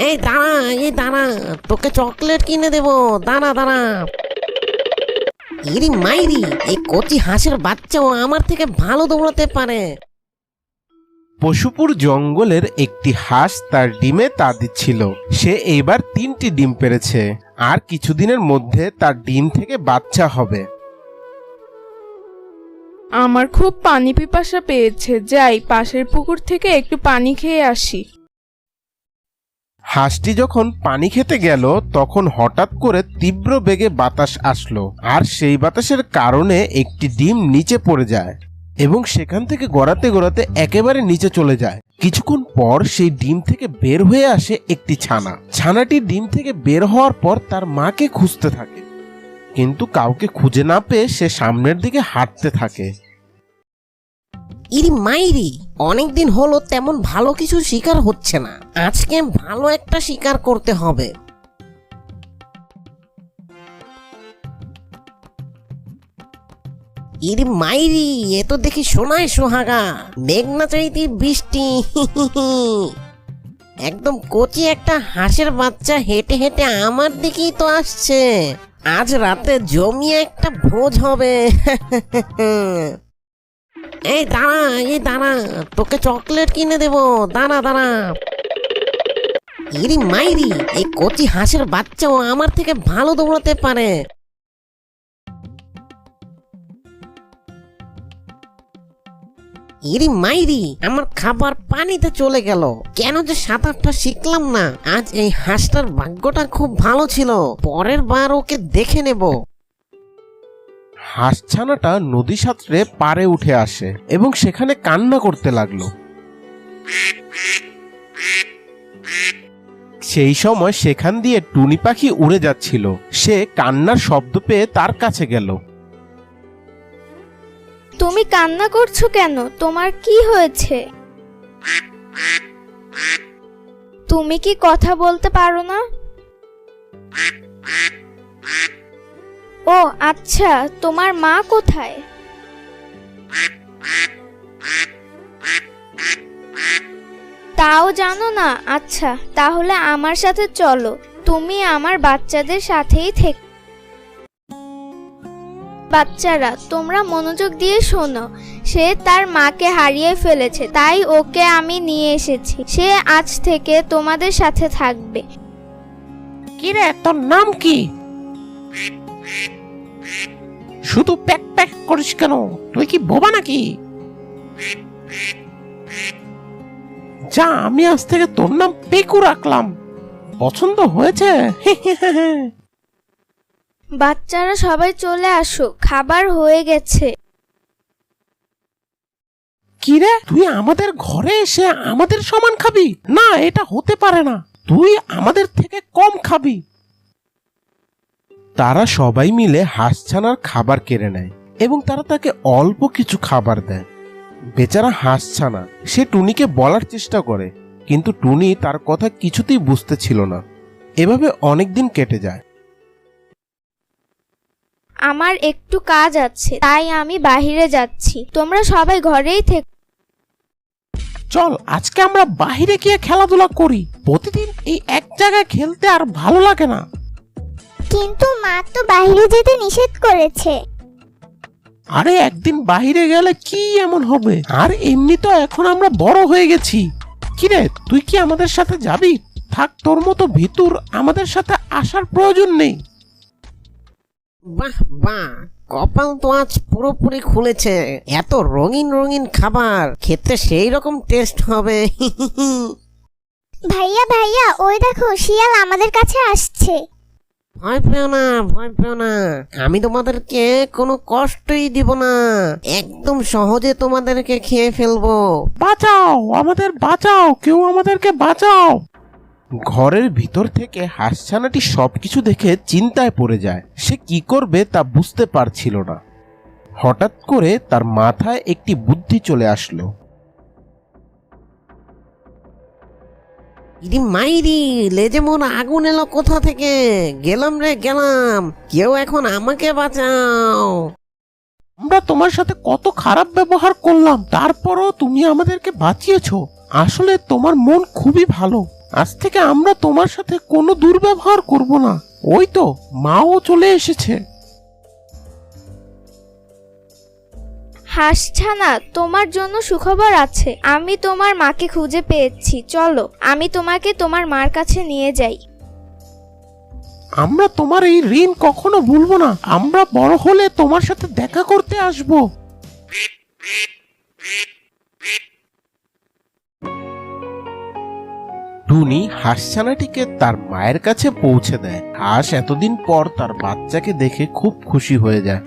এই দাঁড়া, এই দাঁড়া, তোকে চকলেট কিনে দেবো, দাঁড়া দাঁড়া। ইরি মাইরি, এই কচি হাঁসের বাচ্চাও আমার থেকে ভালো দৌড়াতে পারে। পশুপুর জঙ্গলের একটি হাঁস তার ডিমে তা দিচ্ছিল। সে এইবার 3টি ডিম পেড়েছে, আর কিছুদিনের মধ্যে তার ডিম থেকে বাচ্চা হবে। আমার খুব পানি পিপাসা পেয়েছে, যাই পাশের পুকুর থেকে একটু পানি খেয়ে আসি। হাঁসটি যখন পানি খেতে গেল তখন হঠাৎ করে তীব্র বেগে বাতাস আসলো, আর সেই বাতাসের কারণে একটি ডিম নিচে পড়ে যায় এবং সেখান থেকে গড়াতে গড়াতে একেবারে নিচে চলে যায়। কিছুক্ষণ পর সেই ডিম থেকে বের হয়ে আসে একটি ছানা। ছানাটি ডিম থেকে বের হওয়ার পর তার মাকে খুঁজতে থাকে, কিন্তু কাউকে খুঁজে না পেয়ে সে সামনের দিকে হাঁটতে থাকে। ইরি মাইরি, অনেকদিন হলো তেমন ভালো কিছু শিকার হচ্ছে না, আজকে ভালো একটা শিকার করতে হবে। ইরি মাইরি, এ তো দেখি সোনায় সোহাগা, মেঘনা চাইতে বৃষ্টি। একদম কচি একটা হাঁসের বাচ্চা হেঁটে হেঁটে আমার দিকেই তো আসছে। আজ রাতে জমিয়ে একটা ভোজ হবে। এই দাঁড়া, এই দাঁড়া, তোকে চকলেট কিনে দেবো, দাঁড়া দাঁড়া। ইরি মাইরি, এই কচি হাঁসের বাচ্চাও আমার থেকে ভালো দৌড়াতে পারে। ইরি মাইরি, আমার খাবার পানিতে চলে গেল, কেন যে সাঁতারটা শিখলাম না। আজ এই হাঁসটার ভাগ্যটা খুব ভালো ছিল, পরের বার ওকে দেখে নেব। হাঁসছানাটা নদী সাঁতরে পাড়ে উঠে আসে এবং সেখানে কান্না করতে লাগলো। সেই সময় সেখান দিয়ে টুনি পাখি উড়ে যাচ্ছিল। সে কান্নার শব্দ পেয়ে তার কাছে গেল। তুমি কান্না করছো কেন? তোমার কি হয়েছে? তুমি কি কথা বলতে পারো না? ও আচ্ছা, তোমার মা কোথায়? তাও জানো না? আচ্ছা, তাহলে আমার সাথে চলো, তুমি আমার বাচ্চাদের সাথেই থেকে। বাচ্চারা, তোমরা মনোযোগ দিয়ে শোনো। সে তার মাকে হারিয়ে ফেলেছে, তাই ওকে আমি নিয়ে এসেছি। সে আজ থেকে তোমাদের সাথে থাকবে। কিরে, তোর নাম কি? শুধু প্যাক প্যাক করিস কেন? তুই কি বোবা নাকি? যা, আমি আজ থেকে তোর নাম পেকু রাখলাম। পছন্দ হয়েছে? বাচ্চারা সবাই চলে আসো, খাবার হয়ে গেছে। কিরে, তুই আমাদের ঘরে এসে আমাদের সমান খাবি? না, এটা হতে পারে না, তুই আমাদের থেকে কম খাবি। তারা সবাই মিলে হাঁসছানার খাবার কেড়ে নেয় এবং তারা তাকে অল্প কিছু খাবার দেয়। বেচারা হাঁসছানা সে টুনিকে বলার চেষ্টা করে, কিন্তু টুনি তার কথা কিছুতেই বুঝতে ছিল না। এভাবে অনেকদিন কেটে যায়। আমার একটু কাজ আছে, তাই আমি বাইরে যাচ্ছি। তোমরা সবাই ঘরেই থেকো। চল, আজকে আমরা বাইরে গিয়ে খেলাধুলা করি। প্রতিদিন এই এক জায়গায় খেলতে আর ভালো লাগে না। কিন্তু মা তো বাইরে যেতে নিষেধ করেছে। আরে, একদিন বাইরে গেলে কি এমন হবে? আর এমনি তো এখন আমরা বড় হয়ে গেছি। কিরে, তুই কি আমাদের সাথে যাবি? থাক, তোর মতো ভিতুর আমাদের সাথে আসার প্রয়োজন নেই। বাহ বাহ, কপাল তো আজ পুরোপুরি খুলেছে। এত রঙিন রঙিন খাবার খেতে সেই রকম টেস্ট হবে। ভাইয়া ভাইয়া, ওই দেখো শিয়াল আমাদের কাছে আসছে। ভয় পেও না, ভয় পেও না, আমি তোমাদেরকে কোনো কষ্টই দিব না, একদম সহজে তোমাদেরকে খেয়ে ফেলবো। বাঁচাও, আমাদের বাঁচাও, কেউ আমাদেরকে বাঁচাও। ঘরের ভিতর থেকে হাঁসছানাটি সবকিছু দেখে চিন্তায় পড়ে যায়। সে কি করবে তা বুঝতে পারছিল না। হঠাৎ করে তার মাথায় একটি বুদ্ধি চলে আসলো। ইরি মাইরি, লেজে মোর আগুন এলো কোথা থেকে? গেলাম রে গেলাম, কেউ এখন আমাকে বাঁচাও। আমরা তোমার সাথে কত খারাপ ব্যবহার করলাম, তারপরও তুমি আমাদেরকে বাঁচিয়েছো। আসলে তোমার মন খুবই ভালো। আজ থেকে আমরা তোমার সাথে কোনো দুর্ব্যবহার করব না। ওই তো মাও চলে এসেছে। হাঁসছানা, তোমার জন্য সুখবর আছে। আমি তোমার মাকে খুঁজে পেয়েছি। চলো, আমি তোমাকে তোমার মার কাছে নিয়ে যাই। আমরা তোমার এই ঋণ কখনো ভুলবো না। আমরা বড় হলে তোমার সাথে দেখা করতে আসবো। টুনি হাঁসছানাটিকে তার মায়ের কাছে পৌঁছে দেয়। হাঁস এতদিন পর তার বাচ্চাকে দেখে খুব খুশি হয়ে যায়।